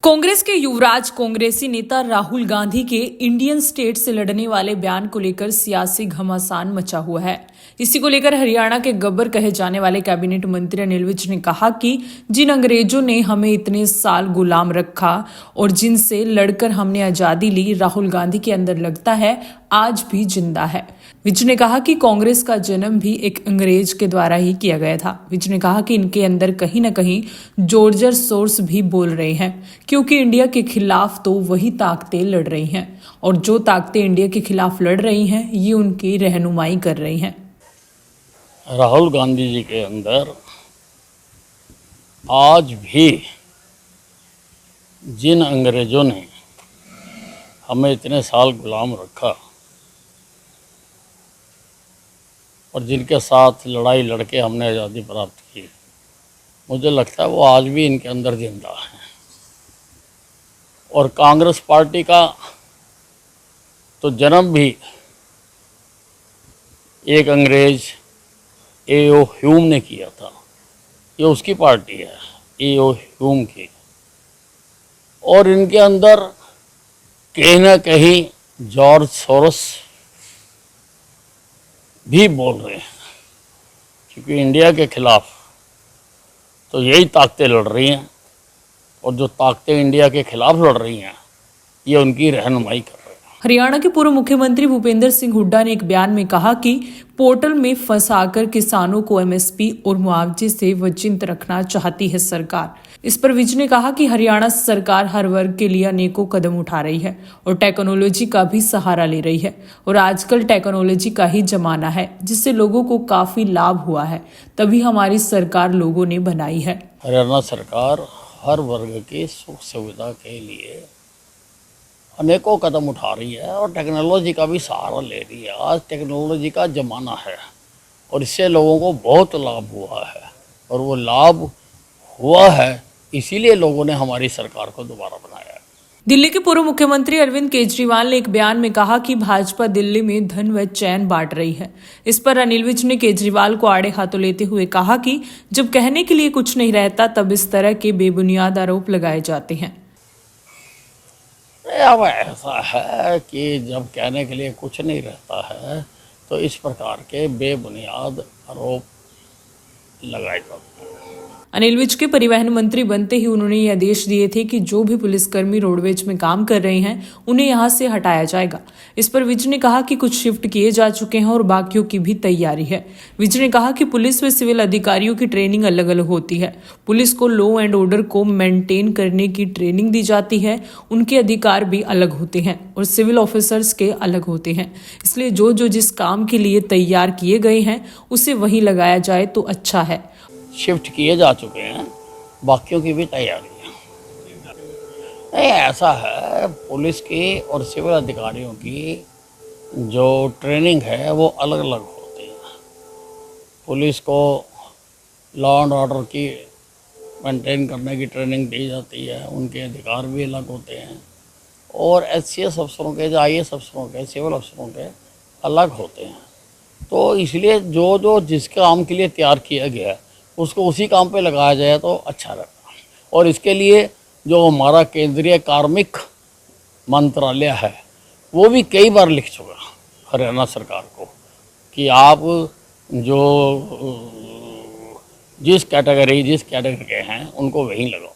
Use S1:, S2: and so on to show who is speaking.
S1: कांग्रेस के युवराज कांग्रेसी नेता राहुल गांधी के इंडियन स्टेट से लड़ने वाले बयान को लेकर सियासी घमासान मचा हुआ है। इसी को लेकर हरियाणा के गब्बर कहे जाने वाले कैबिनेट मंत्री अनिल विज ने कहा कि जिन अंग्रेजों ने हमें इतने साल गुलाम रखा और जिनसे लड़कर हमने आजादी ली, राहुल गांधी के अंदर लगता है आज भी जिंदा है। विज ने कहा कि कांग्रेस का जन्म भी एक अंग्रेज के द्वारा ही किया गया था। विज ने कहा कि इनके अंदर कहीं न कहीं जॉर्ज सोर्स भी बोल रहे हैं, क्योंकि इंडिया के खिलाफ तो वही ताकतें लड़ रही हैं और जो ताकतें इंडिया के खिलाफ लड़ रही हैं ये उनकी रहनुमाई कर रही हैं।
S2: राहुल गांधी जी के अंदर आज भी जिन अंग्रेजों ने हमें इतने साल गुलाम रखा और जिनके साथ लड़ाई लड़के हमने आज़ादी प्राप्त की, मुझे लगता है वो आज भी इनके अंदर जिंदा है। और कांग्रेस पार्टी का तो जन्म भी एक अंग्रेज ए.ओ. ह्यूम ने किया था। ये उसकी पार्टी है, ए.ओ. ह्यूम की। और इनके अंदर कहीं ना कहीं जॉर्ज सोरोस भी बोल रहे हैं, क्योंकि इंडिया के खिलाफ तो यही ताकतें लड़ रही हैं और जो ताकतें इंडिया के खिलाफ लड़ रही हैं ये उनकी रहनुमाई कर रहे हैं।
S1: हरियाणा के पूर्व मुख्यमंत्री भूपेंद्र सिंह हुड्डा ने एक बयान में कहा कि पोर्टल में फंसाकर किसानों को एमएसपी और मुआवजे से वंचित रखना चाहती है सरकार। इस पर विज ने कहा कि हरियाणा सरकार हर वर्ग के लिए अनेकों कदम उठा रही है और टेक्नोलॉजी का भी सहारा ले रही है और आजकल टेक्नोलॉजी का ही जमाना है, जिससे लोगों को काफी लाभ हुआ है, तभी हमारी सरकार लोगों ने बनाई है।
S2: हरियाणा सरकार हर वर्ग की सुख सुविधा के लिए अनेकों कदम उठा रही है और टेक्नोलॉजी का भी सहारा ले रही है। आज टेक्नोलॉजी का ज़माना है और इससे लोगों को बहुत लाभ हुआ है और वो लाभ हुआ है इसीलिए लोगों ने हमारी सरकार को दोबारा बनाया है।
S1: दिल्ली के पूर्व मुख्यमंत्री अरविंद केजरीवाल ने एक बयान में कहा कि भाजपा दिल्ली में धन व चैन बांट रही है। इस पर अनिल विज ने केजरीवाल को आड़े हाथों लेते हुए कहा कि जब कहने के लिए कुछ नहीं रहता तब इस तरह के बेबुनियाद आरोप लगाए जाते हैं।
S2: अब ऐसा है कि जब कहने के लिए कुछ नहीं रहता है तो इस प्रकार के बेबुनियाद आरोप लगाए जाते हैं।
S1: अनिल विज के परिवहन मंत्री बनते ही उन्होंने ये आदेश दिए थे कि जो भी पुलिसकर्मी रोडवेज में काम कर रहे हैं उन्हें यहां से हटाया जाएगा। इस पर विज ने कहा कि कुछ शिफ्ट किए जा चुके हैं और बाकियों की भी तैयारी है। विज ने कहा कि पुलिस व सिविल अधिकारियों की ट्रेनिंग अलग अलग होती है। पुलिस को लॉ एंड ऑर्डर को मेंटेन करने की ट्रेनिंग दी जाती है, उनके अधिकार भी अलग होते हैं और सिविल ऑफिसर्स के अलग होते हैं। इसलिए जो जिस काम के लिए तैयार किए गए हैं उसे वहीं लगाया जाए तो अच्छा है।
S2: शिफ्ट किए जा चुके हैं, बाकियों की भी तैयारी है। नहीं, ऐसा है, पुलिस की और सिविल अधिकारियों की जो ट्रेनिंग है वो अलग अलग होती है। पुलिस को लॉ एंड ऑर्डर की मेंटेन करने की ट्रेनिंग दी जाती है, उनके अधिकार भी अलग होते हैं और एचसीएस अफसरों के, आईएएस अफसरों के, सिविल अफसरों के अलग होते हैं। तो इसलिए जो जिस काम के लिए तैयार किया गया है उसको उसी काम पे लगाया जाए तो अच्छा रहता। और इसके लिए जो हमारा केंद्रीय कार्मिक मंत्रालय है वो भी कई बार लिख चुका हरियाणा सरकार को कि आप जो जिस कैटेगरी के हैं उनको वहीं लगाओ।